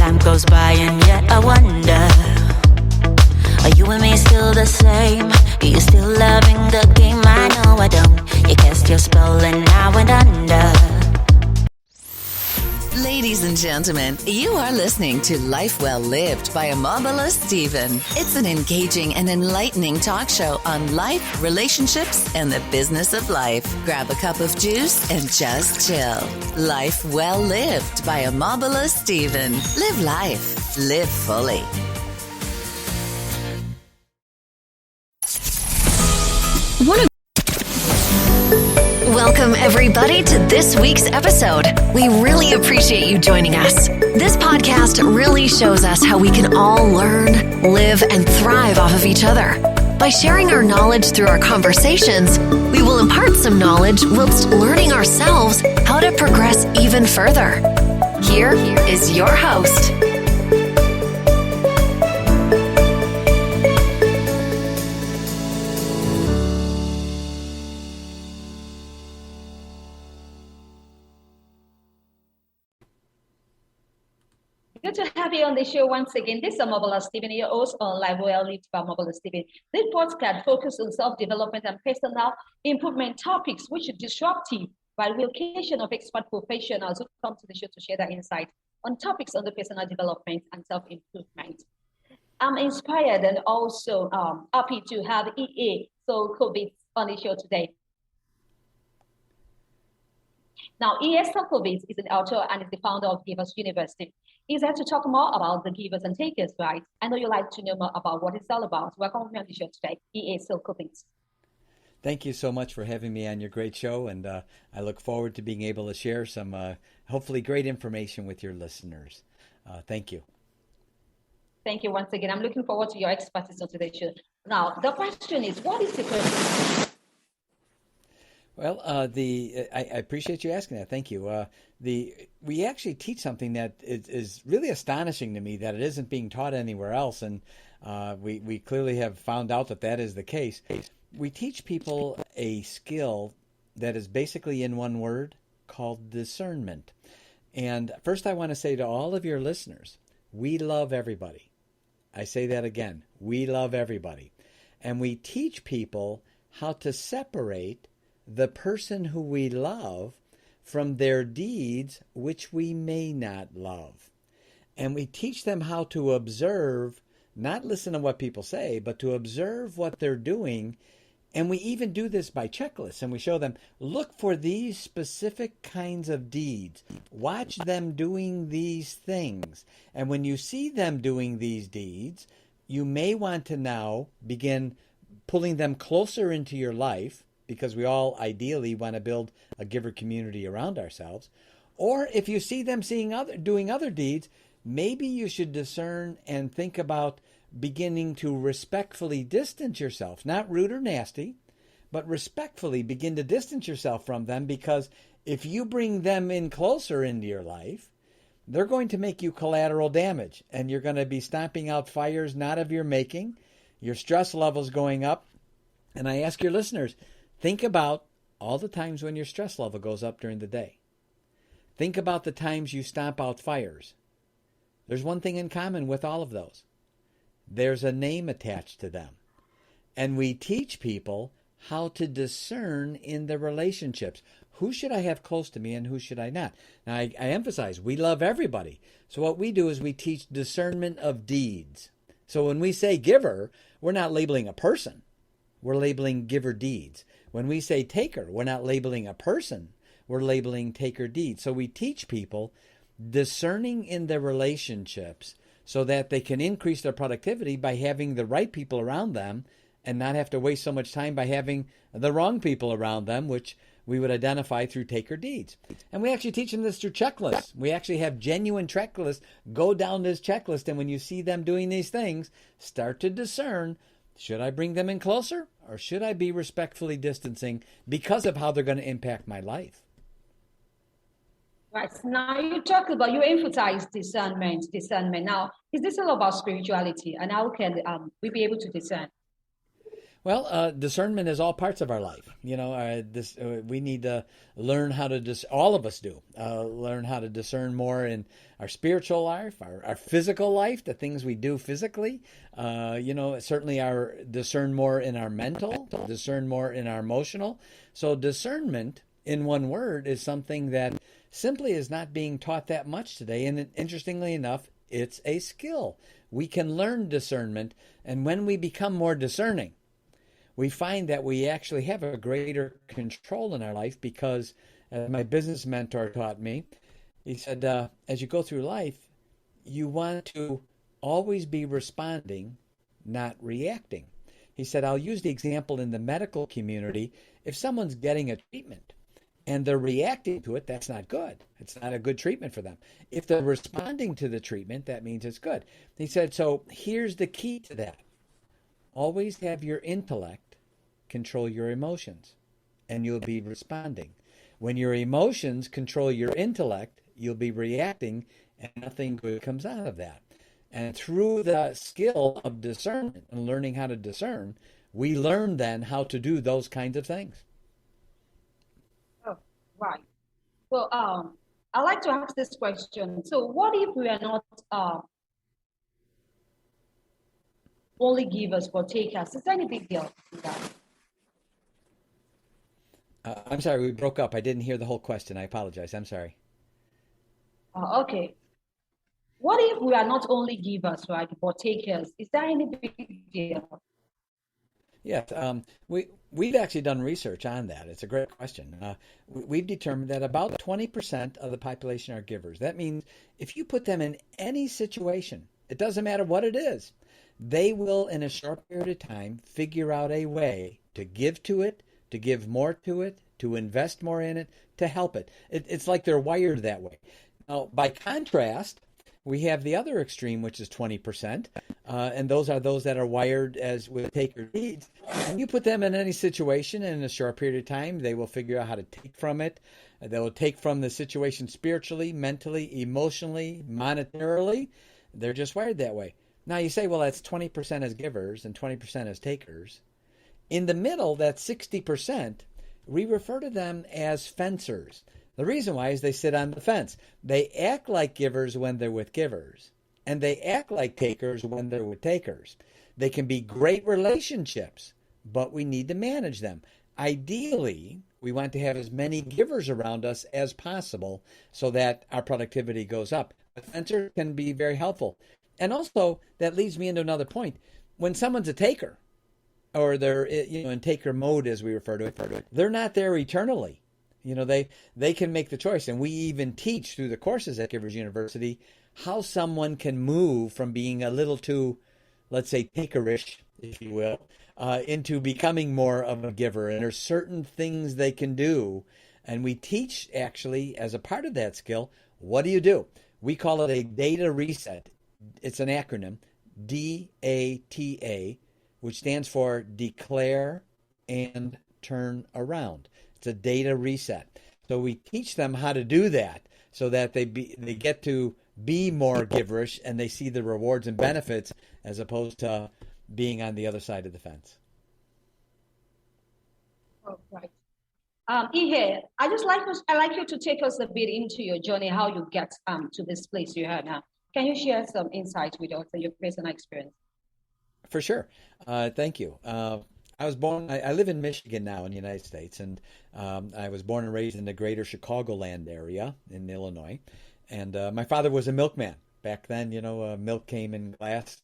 time goes by and yet I wonder, are you and me still the same? Are you still loving the game? I know I don't. You cast your spell and I went under. Ladies and gentlemen, you are listening to Life Well Lived by Omobola Stephen. It's an engaging and enlightening talk show on life, relationships, and the business of life. Grab a cup of juice and just chill. Life Well Lived by Omobola Stephen. Live life. Live fully. Welcome, everybody, to this week's episode. We really appreciate you joining us. This podcast really shows us how we can all learn, live, and thrive off of each other. By sharing our knowledge through our conversations, we will impart some knowledge whilst learning ourselves how to progress even further. Here is your host. Good to have you on the show once again. This is Omobola Stephen, your host on Life Well Lived by Omobola Stephen. This podcast focuses on self-development and personal improvement topics which are disruptive by relocation of expert professionals who come to the show to share their insight on topics on the personal development and self-improvement. I'm inspired and also happy to have E.A. Csolkovits on the show today. Now, E.A. Csolkovits is an author and is the founder of Givers University. He's here to talk more about the givers and takers, right? I know you like to know more about what it's all about. Welcome to me on the show today, E.A. Csolkovits. Thank you so much for having me on your great show, and I look forward to being able to share some hopefully great information with your listeners. Thank you. Thank you once again. I'm looking forward to your expertise on today's show. Now, the question is, what is the person? Well, I appreciate you asking that. Thank you. We actually teach something that is really astonishing to me that it isn't being taught anywhere else, and we clearly have found out that is the case. We teach people a skill that is basically in one word called discernment. And first, I want to say to all of your listeners, we love everybody. I say that again. We love everybody, and we teach people how to separate the person who we love from their deeds which we may not love. And we teach them how to observe, not listen to what people say, but to observe what they're doing. And we even do this by checklists, and we show them, look for these specific kinds of deeds. Watch them doing these things. And when you see them doing these deeds, you may want to now begin pulling them closer into your life, because we all ideally want to build a giver community around ourselves. Or if you see them doing other deeds, maybe you should discern and think about beginning to respectfully distance yourself, not rude or nasty, but respectfully begin to distance yourself from them, because if you bring them in closer into your life, they're going to make you collateral damage, and you're going to be stomping out fires not of your making, your stress levels going up. And I ask your listeners, think about all the times when your stress level goes up during the day. Think about the times you stomp out fires. There's one thing in common with all of those. There's a name attached to them. And we teach people how to discern in the relationships. Who should I have close to me and who should I not? Now, I emphasize, we love everybody. So what we do is we teach discernment of deeds. So when we say giver, we're not labeling a person. We're labeling giver deeds. When we say taker, we're not labeling a person. We're labeling taker deeds. So we teach people discerning in their relationships so that they can increase their productivity by having the right people around them and not have to waste so much time by having the wrong people around them, which we would identify through taker deeds. And we actually teach them this through checklists. We actually have genuine checklists. Go down this checklist, and when you see them doing these things, start to discern, should I bring them in closer or should I be respectfully distancing because of how they're going to impact my life? Right. Now you emphasize discernment. Now, is this all about spirituality, and how can we be able to discern? Well, discernment is all parts of our life. We need to learn how to all of us do learn how to discern more in our spiritual life, our physical life, the things we do physically. Certainly our discern more in our mental, discern more in our emotional. So discernment, in one word, is something that simply is not being taught that much today. And interestingly enough, it's a skill. We can learn discernment, and when we become more discerning, we find that we actually have a greater control in our life because, as my business mentor taught me, he said, as you go through life, you want to always be responding, not reacting. He said, I'll use the example in the medical community. If someone's getting a treatment and they're reacting to it, that's not good. It's not a good treatment for them. If they're responding to the treatment, that means it's good. He said, so here's the key to that. Always have your intellect control your emotions, and you'll be responding. When your emotions control your intellect, you'll be reacting, and nothing good comes out of that. And through the skill of discernment and learning how to discern, we learn then how to do those kinds of things. Oh, right. So I like to ask this question. So what if we are not only givers but takers? Is there any big deal in that? I'm sorry, we broke up. I didn't hear the whole question. I apologize. I'm sorry. Okay. What if we are not only givers, right, but takers? Is there any big deal? Yes, we've actually done research on that. It's a great question. We've determined that about 20% of the population are givers. That means if you put them in any situation, it doesn't matter what it is, they will, in a short period of time, figure out a way to give to it, to give more to it, to invest more in it, to help it. It's like they're wired that way. Now, by contrast, we have the other extreme, which is 20%, and those are those that are wired as with taker needs. And you put them in any situation in a short period of time, they will figure out how to take from it. They will take from the situation spiritually, mentally, emotionally, monetarily. They're just wired that way. Now you say, well, that's 20% as givers and 20% as takers. In the middle, that 60%, we refer to them as fencers. The reason why is they sit on the fence. They act like givers when they're with givers, and they act like takers when they're with takers. They can be great relationships, but we need to manage them. Ideally, we want to have as many givers around us as possible so that our productivity goes up. A fencer can be very helpful. And also, that leads me into another point. When someone's a taker, or they're in taker mode, as we refer to it, they're not there eternally. They can make the choice. And we even teach through the courses at Givers University how someone can move from being a little too, let's say, takerish, if you will, into becoming more of a giver. And there's certain things they can do. And we teach, actually, as a part of that skill, what do you do? We call it a data reset. It's an acronym, DATA, which stands for declare and turn around. It's a data reset. So we teach them how to do that so that they get to be more giverish and they see the rewards and benefits as opposed to being on the other side of the fence. Oh, right. Ihe, I like you to take us a bit into your journey, how you get to this place you are now. Can you share some insight with us and your personal experience? For sure. Thank you. I was born, I live in Michigan now in the United States, and I was born and raised in the greater Chicagoland area in Illinois. And my father was a milkman. Back then, milk came in glass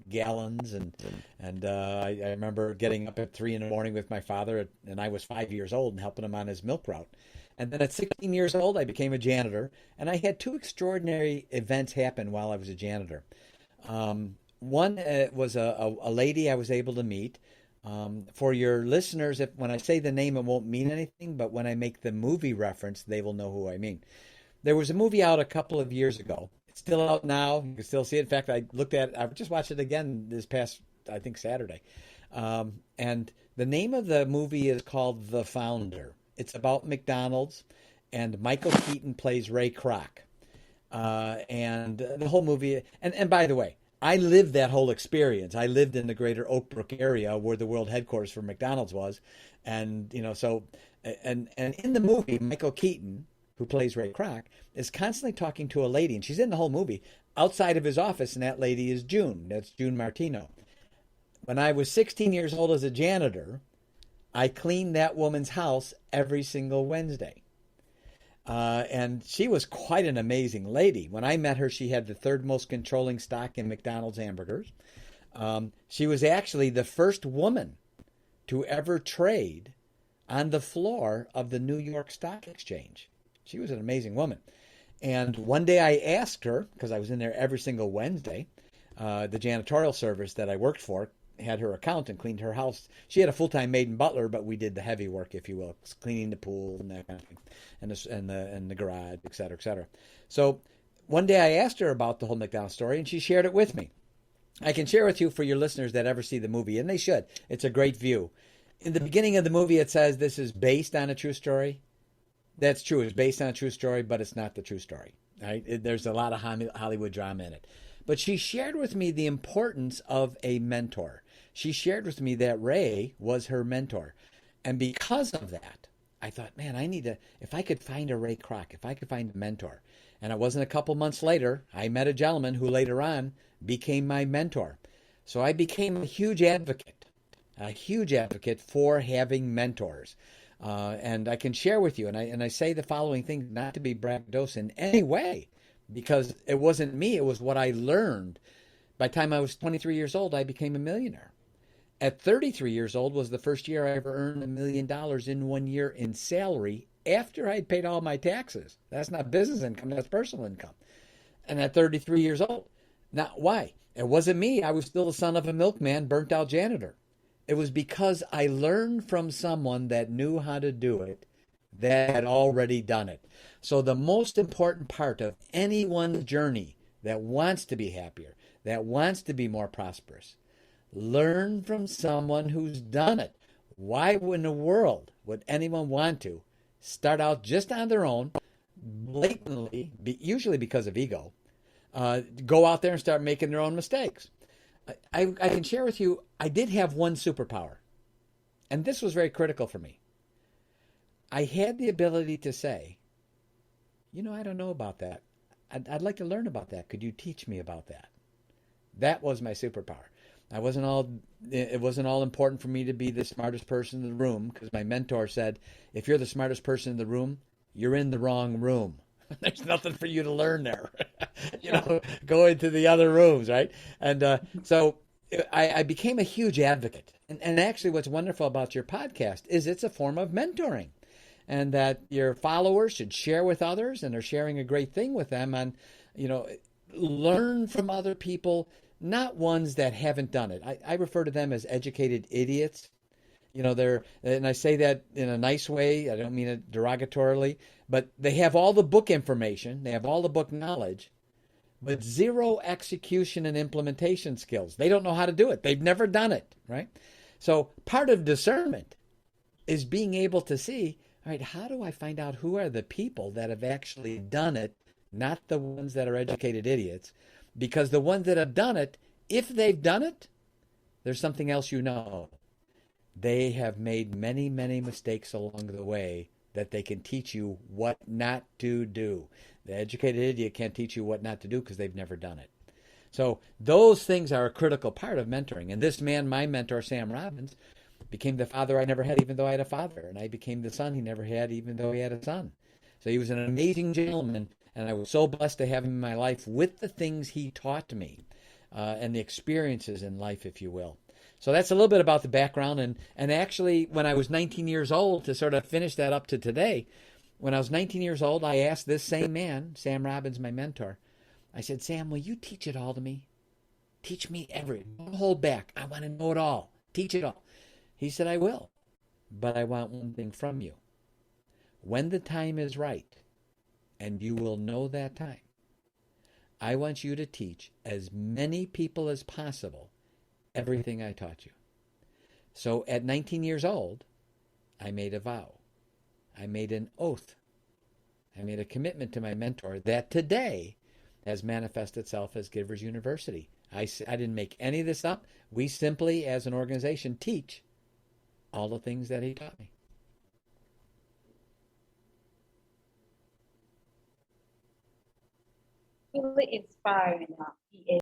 gallons, and I remember getting up at 3 a.m. with my father, and I was 5 years old, and helping him on his milk route. And then at 16 years old, I became a janitor, and I had two extraordinary events happen while I was a janitor. One was a lady I was able to meet. For your listeners, when I say the name, it won't mean anything, but when I make the movie reference, they will know who I mean. There was a movie out a couple of years ago. It's still out now. You can still see it. In fact, I just watched it again this past, I think, Saturday. And the name of the movie is called The Founder. It's about McDonald's, and Michael Keaton plays Ray Kroc. And the whole movie, and by the way, I lived that whole experience. I lived in the greater Oak Brook area where the world headquarters for McDonald's was. And, so, and in the movie, Michael Keaton, who plays Ray Kroc, is constantly talking to a lady, and she's in the whole movie, outside of his office, and that lady is June. That's June Martino. When I was 16 years old as a janitor, I cleaned that woman's house every single Wednesday. And she was quite an amazing lady. When I met her, she had the third most controlling stock in McDonald's hamburgers. She was actually the first woman to ever trade on the floor of the New York Stock Exchange. She was an amazing woman. And one day I asked her, because I was in there every single Wednesday, the janitorial service that I worked for had her account and cleaned her house. She had a full-time maid and butler, but we did the heavy work, if you will, cleaning the pool and that kind of thing, and the garage, et cetera, et cetera. So one day I asked her about the whole McDonald's story, and she shared it with me. I can share with you for your listeners that ever see the movie, and they should. It's a great view. In the beginning of the movie, it says this is based on a true story. That's true. It's based on a true story, but it's not the true story. Right? There's a lot of Hollywood drama in it. But she shared with me the importance of a mentor. She shared with me that Ray was her mentor. And because of that, I thought, man, I need to, if I could find a Ray Kroc, if I could find a mentor. And it wasn't a couple months later, I met a gentleman who later on became my mentor. So I became a huge advocate for having mentors. And I can share with you, and I say the following thing, not to be braggadocious in any way, because it wasn't me, it was what I learned. By the time I was 23 years old, I became a millionaire. At 33 years old was the first year I ever earned $1 million in 1 year in salary after I'd paid all my taxes. That's not business income, that's personal income. And at 33 years old. Now, why? It wasn't me. I was still the son of a milkman, burnt out janitor. It was because I learned from someone that knew how to do it, that had already done it. So the most important part of anyone's journey that wants to be happier, that wants to be more prosperous, learn from someone who's done it. Why in the world would anyone want to start out just on their own, blatantly, usually because of ego, go out there and start making their own mistakes? I can share with you, I did have one superpower, and this was very critical for me. I had the ability to say, I don't know about that. I'd like to learn about that. Could you teach me about that? That was my superpower. It wasn't all important for me to be the smartest person in the room, because my mentor said, if you're the smartest person in the room, you're in the wrong room. There's nothing for you to learn there. Go into the other rooms, right? And so I became a huge advocate. And actually what's wonderful about your podcast is it's a form of mentoring, and that your followers should share with others, and they're sharing a great thing with them, and, learn from other people, not ones that haven't done it. I refer to them as educated idiots. And I say that in a nice way. I don't mean it derogatorily, but they have all the book information. They have all the book knowledge, but zero execution and implementation skills. They don't know how to do it. They've never done it, right? So part of discernment is being able to see, all right, how do I find out who are the people that have actually done it, not the ones that are educated idiots? Because the ones that have done it, if they've done it, there's something else they have made many, many mistakes along the way that they can teach you what not to do. The educated idiot can't teach you what not to do because they've never done it. So those things are a critical part of mentoring. And this man, my mentor, Sam Robbins, became the father I never had, even though I had a father. And I became the son he never had, even though he had a son. So he was an amazing gentleman, and I was so blessed to have him in my life with the things he taught me and the experiences in life, if you will. So that's a little bit about the background. And actually, when I was 19 years old, to sort of finish that up to today, when I was 19 years old, I asked this same man, Sam Robbins, my mentor, I said, Sam, will you teach it all to me? Teach me don't hold back. I want to know it all. Teach it all. He said, I will, but I want one thing from you. When the time is right, and you will know that time, I want you to teach as many people as possible everything I taught you. So at 19 years old, I made a vow. I made an oath. I made a commitment to my mentor that today has manifested itself as Givers University. I didn't make any of this up. We simply, as an organization, teach all the things that he taught me. Really inspiring. He is.